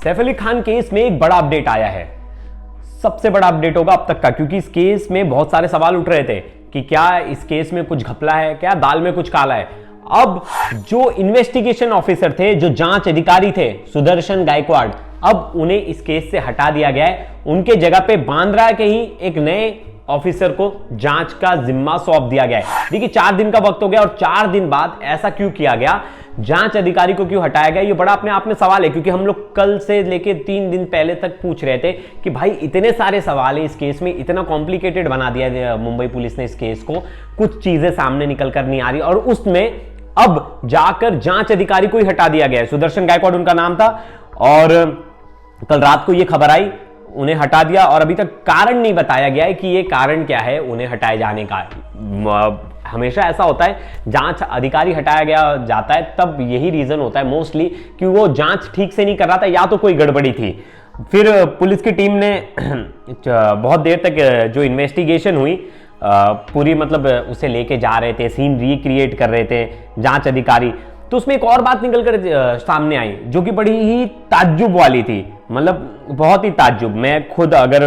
Saif Ali Khan case में एक बड़ा अपडेट आया है, सबसे बड़ा अपडेट होगा अब तक का, क्योंकि इस केस में बहुत सारे सवाल उठ रहे थे कि क्या इस केस में कुछ घपला है, क्या दाल में कुछ काला है। अब जो इन्वेस्टिगेशन ऑफिसर थे, जो जांच अधिकारी थे सुदर्शन गायकवाड़, अब उन्हें इस केस से हटा दिया गया है। उनके जगह पे बांद्रा के ही एक नए ऑफिसर को जांच का जिम्मा सौंप दिया गया है। देखिए 4 दिन का वक्त हो गया और 4 दिन बाद ऐसा क्यों किया गया, जांच अधिकारी को क्यों हटाया गया, ये बड़ा अपने आप में सवाल है। क्योंकि हम लोग कल से लेके 3 दिन पहले तक पूछ रहे थे कि भाई इतने सारे सवाल है इस केस में, इतना कॉम्प्लिकेटेड बना दिया मुंबई पुलिस ने इस केस को, कुछ चीजें सामने निकल कर नहीं आ रही, और उसमें अब जाकर जांच अधिकारी को ही हटा दिया गया है। सुदर्शन गायकवाड़ उनका नाम था और कल रात को यह खबर आई, उन्हें हटा दिया और अभी तक कारण नहीं बताया गया है कि यह कारण क्या है उन्हें हटाए जाने का। हमेशा ऐसा होता है, जांच अधिकारी हटाया गया जाता है तब यही रीजन होता है मोस्टली कि वो जांच ठीक से नहीं कर रहा था या तो कोई गड़बड़ी थी। फिर पुलिस की टीम ने बहुत देर तक जो इन्वेस्टिगेशन हुई पूरी, मतलब उसे लेके जा रहे थे, सीन रिक्रिएट कर रहे थे जांच अधिकारी, तो उसमें एक और बात निकल कर सामने आई जो कि बड़ी ही ताज्जुब वाली थी, मतलब बहुत ही ताज्जुब। मैं खुद अगर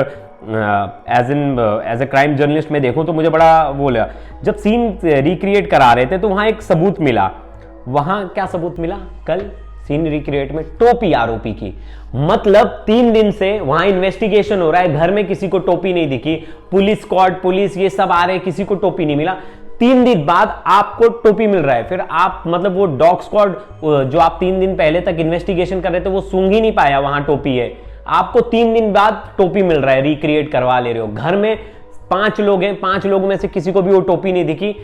एज ए क्राइम जर्नलिस्ट में देखूं तो मुझे बड़ा वो लगा, जब सीन रिक्रिएट करा रहे थे तो वहां एक सबूत मिला। वहां क्या सबूत मिला कल सीन रिक्रिएट में? टोपी आरोपी की। मतलब 3 दिन से वहां इन्वेस्टिगेशन हो रहा है, घर में किसी को टोपी नहीं दिखी, पुलिस स्क्वाड, पुलिस ये सब आ रहे, किसी को टोपी नहीं मिला। 3 दिन बाद आपको टोपी मिल रहा है। फिर आप, मतलब वो डॉग स्क्वाड जो आप 3 दिन पहले तक इन्वेस्टिगेशन कर रहे थे वो सूंघ ही नहीं पाया वहां टोपी है, आपको 3 दिन बाद टोपी मिल रहा है, रिक्रिएट करवा ले रहे हो। घर में 5 लोग हैं, 5 लोगों में से किसी को भी वो टोपी नहीं दिखी,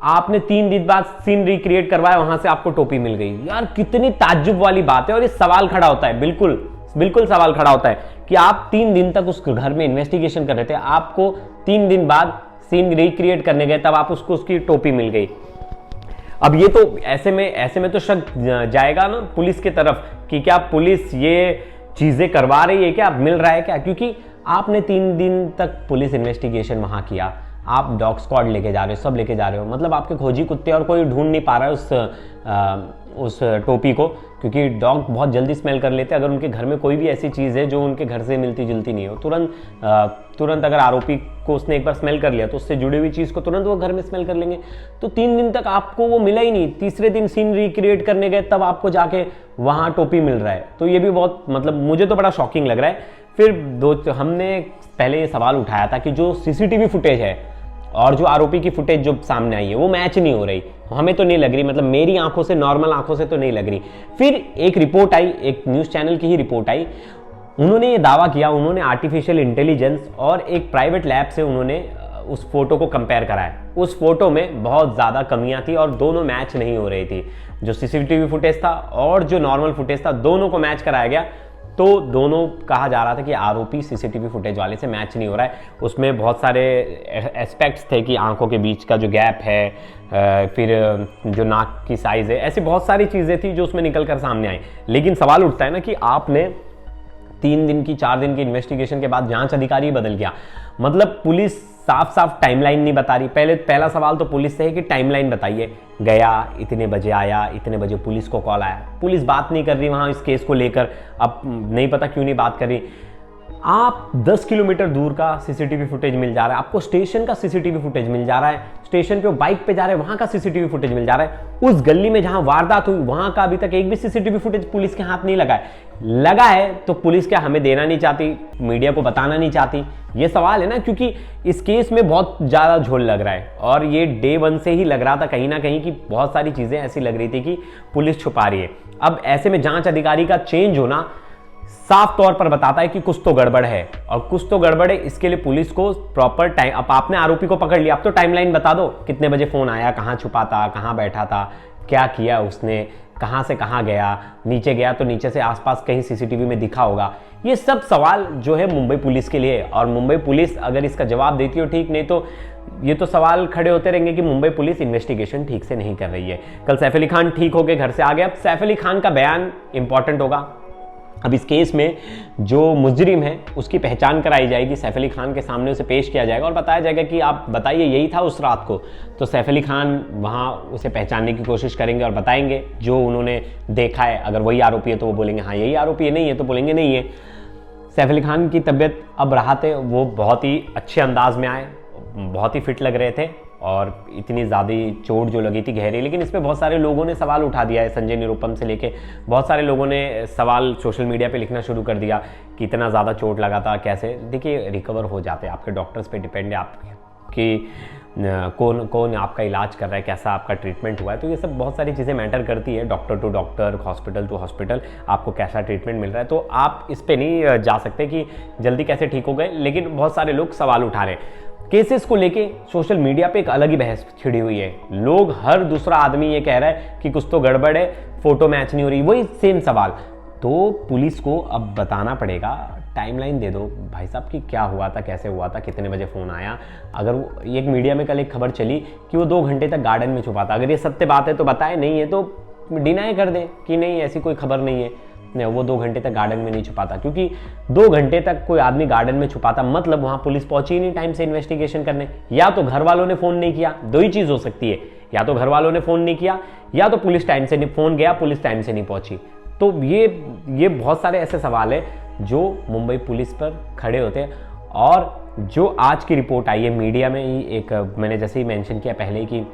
आपने 3 दिन बाद सीन रिक्रिएट करवाया, वहां से आपको टोपी मिल गई। यार कितनी ताज्जुब वाली बात है। और ये सवाल खड़ा होता है, बिल्कुल सवाल खड़ा होता है कि आप 3 दिन तक उस घर में इन्वेस्टिगेशन कर रहे थे, आपको 3 दिन बाद सीन रिक्रिएट करने गए तब आप उसको उसकी टोपी मिल गई। अब ये तो ऐसे में तो शक जाएगा ना पुलिस की तरफ कि क्या पुलिस ये चीजें करवा रही है, क्या मिल रहा है क्या, क्योंकि आपने 3 दिन तक पुलिस इन्वेस्टिगेशन वहां किया, आप डॉग स्क्वाड लेके जा रहे हो, सब लेके जा रहे हो, मतलब आपके खोजी कुत्ते और कोई ढूंढ नहीं पा रहा है उस टोपी को, क्योंकि डॉग बहुत जल्दी स्मेल कर लेते हैं। अगर उनके घर में कोई भी ऐसी चीज़ है जो उनके घर से मिलती जुलती नहीं हो, तुरंत अगर आरोपी को उसने एक बार स्मेल कर लिया तो उससे जुड़ी हुई चीज़ को तुरंत वो घर में स्मेल कर लेंगे। तो 3 दिन तक आपको वो मिला ही नहीं, तीसरे दिन सीन रिक्रिएट करने गए तब आपको जाके वहाँ टोपी मिल रहा है। तो ये भी बहुत, मतलब मुझे तो बड़ा शॉकिंग लग रहा है। फिर हमने पहले ये सवाल उठाया था कि जो सीसीटीवी फुटेज है और जो आरोपी की फुटेज जो सामने आई है वो मैच नहीं हो रही, हमें तो नहीं लग रही, मतलब मेरी आंखों से, नॉर्मल आंखों से तो नहीं लग रही। फिर एक रिपोर्ट आई, एक न्यूज़ चैनल की ही रिपोर्ट आई, उन्होंने ये दावा किया, उन्होंने आर्टिफिशियल इंटेलिजेंस और एक प्राइवेट लैब से उन्होंने उस फोटो को कंपेयर कराया। उस फोटो में बहुत ज़्यादा कमियां थी और दोनों मैच नहीं हो रही थी। जो सीसीटीवी फुटेज था और जो नॉर्मल फुटेज था दोनों को मैच कराया गया, तो दोनों कहा जा रहा था कि आरोपी सीसीटीवी फुटेज वाले से मैच नहीं हो रहा है। उसमें बहुत सारे एस्पेक्ट्स थे कि आंखों के बीच का जो गैप है, फिर जो नाक की साइज़ है, ऐसी बहुत सारी चीज़ें थी जो उसमें निकल कर सामने आई। लेकिन सवाल उठता है ना कि आपने 3 दिन की, 4 दिन की इन्वेस्टिगेशन के बाद जांच अधिकारी बदल गया, मतलब पुलिस साफ टाइमलाइन नहीं बता रही। पहला सवाल तो पुलिस से है कि टाइमलाइन बताइए, गया इतने बजे, आया इतने बजे, पुलिस को कॉल आया, पुलिस बात नहीं कर रही वहां इस केस को लेकर। अब नहीं पता क्यों नहीं बात कर रही। आप 10 किलोमीटर दूर का सीसीटीवी फुटेज मिल जा रहा है, आपको स्टेशन का सीसीटीवी फुटेज मिल जा रहा है, स्टेशन पे बाइक पे जा रहे हैं वहां का सीसीटीवी फुटेज मिल जा रहा है, उस गली में जहां वारदात हुई वहां का अभी तक एक भी सीसीटीवी फुटेज पुलिस के हाथ नहीं लगा है। लगा है तो पुलिस क्या हमें देना नहीं चाहती, मीडिया को बताना नहीं चाहती? ये सवाल है ना, क्योंकि इस केस में बहुत ज्यादा झोल लग रहा है और ये डे 1 से ही लग रहा था कहीं ना कहीं कि बहुत सारी चीजें ऐसी लग रही थी कि पुलिस छुपा रही है। अब ऐसे में जांच अधिकारी का चेंज होना साफ तौर पर बताता है कि कुछ तो गड़बड़ है, और कुछ तो गड़बड़ है इसके लिए पुलिस को प्रॉपर टाइम, अब आपने आरोपी को पकड़ लिया, अब तो टाइमलाइन बता दो, कितने बजे फोन आया, कहां छुपा था, कहां बैठा था, क्या किया उसने, कहां से कहां गया, नीचे गया तो नीचे से आसपास कहीं सीसीटीवी में दिखा होगा। ये सब सवाल जो है मुंबई पुलिस के लिए, और मुंबई पुलिस अगर इसका जवाब देती हो ठीक, नहीं तो ये तो सवाल खड़े होते रहेंगे कि मुंबई पुलिस इन्वेस्टिगेशन ठीक से नहीं कर रही है। कल सैफ अली खान ठीक होकर घर से आ गया। अब सैफ अली खान का बयान इंपॉर्टेंट होगा, अब इस केस में जो मुजरिम है उसकी पहचान कराई जाएगी, सैफ अली खान के सामने उसे पेश किया जाएगा और बताया जाएगा कि आप बताइए यही था उस रात को। तो सैफ अली खान वहाँ उसे पहचानने की कोशिश करेंगे और बताएंगे जो उन्होंने देखा है। अगर वही आरोपी है तो वो बोलेंगे हाँ यही आरोपी है, नहीं है तो बोलेंगे नहीं है। सैफ अली खान की तबीयत अब राहत है, वो बहुत ही अच्छे अंदाज में आए, बहुत ही फिट लग रहे थे और इतनी ज़्यादा चोट जो लगी थी गहरी। लेकिन इस पर बहुत सारे लोगों ने सवाल उठा दिया है, संजय निरुपम से लेके बहुत सारे लोगों ने सवाल सोशल मीडिया पे लिखना शुरू कर दिया कि इतना ज़्यादा चोट लगा था कैसे। देखिए रिकवर हो जाते हैं, आपके डॉक्टर्स पे डिपेंड है आपकी कौन आपका इलाज कर रहा है, कैसा आपका ट्रीटमेंट हुआ है। तो ये सब बहुत सारी चीज़ें मैटर करती है, doctor to doctor, hospital to hospital, आपको कैसा ट्रीटमेंट मिल रहा है। तो आप इस पर नहीं जा सकते कि जल्दी कैसे ठीक हो गए। लेकिन बहुत सारे लोग सवाल उठा रहे हैं केसेस को लेके। सोशल मीडिया पे एक अलग ही बहस छिड़ी हुई है, लोग हर दूसरा आदमी ये कह रहा है कि कुछ तो गड़बड़ है, फोटो मैच नहीं हो रही, वही सेम सवाल। तो पुलिस को अब बताना पड़ेगा, टाइमलाइन दे दो भाई साहब कि क्या हुआ था, कैसे हुआ था, कितने बजे फ़ोन आया। अगर एक मीडिया में कल एक खबर चली कि वो 2 घंटे तक गार्डन में छुपा था, अगर ये सत्य बात है तो बताए, नहीं है तो डिनाई कर दे कि नहीं ऐसी कोई खबर नहीं है, नहीं वो 2 घंटे तक गार्डन में नहीं छुपाता। क्योंकि 2 घंटे तक कोई आदमी गार्डन में छुपाता मतलब वहाँ पुलिस पहुंची ही नहीं टाइम से इन्वेस्टिगेशन करने। या तो घर वालों ने फ़ोन नहीं किया, दो ही चीज़ हो सकती है, या तो घर वालों ने फ़ोन नहीं किया या तो पुलिस टाइम से नहीं, फ़ोन गया पुलिस टाइम से नहीं पहुंची। तो ये बहुत सारे ऐसे सवाल है जो मुंबई पुलिस पर खड़े होते हैं। और जो आज की रिपोर्ट आई है मीडिया में ही, एक मैंने जैसे ही मेंशन किया पहले कि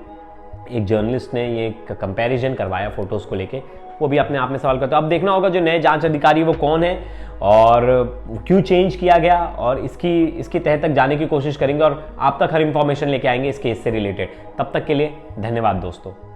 एक जर्नलिस्ट ने ये कंपैरिजन करवाया फोटोज़ को लेके, वो भी अपने आप में सवाल करता है। अब देखना होगा जो नए जांच अधिकारी वो कौन है और क्यों चेंज किया गया, और इसकी तह तक जाने की कोशिश करेंगे और आप तक हर इंफॉर्मेशन लेके आएंगे इस केस से रिलेटेड। तब तक के लिए धन्यवाद दोस्तों।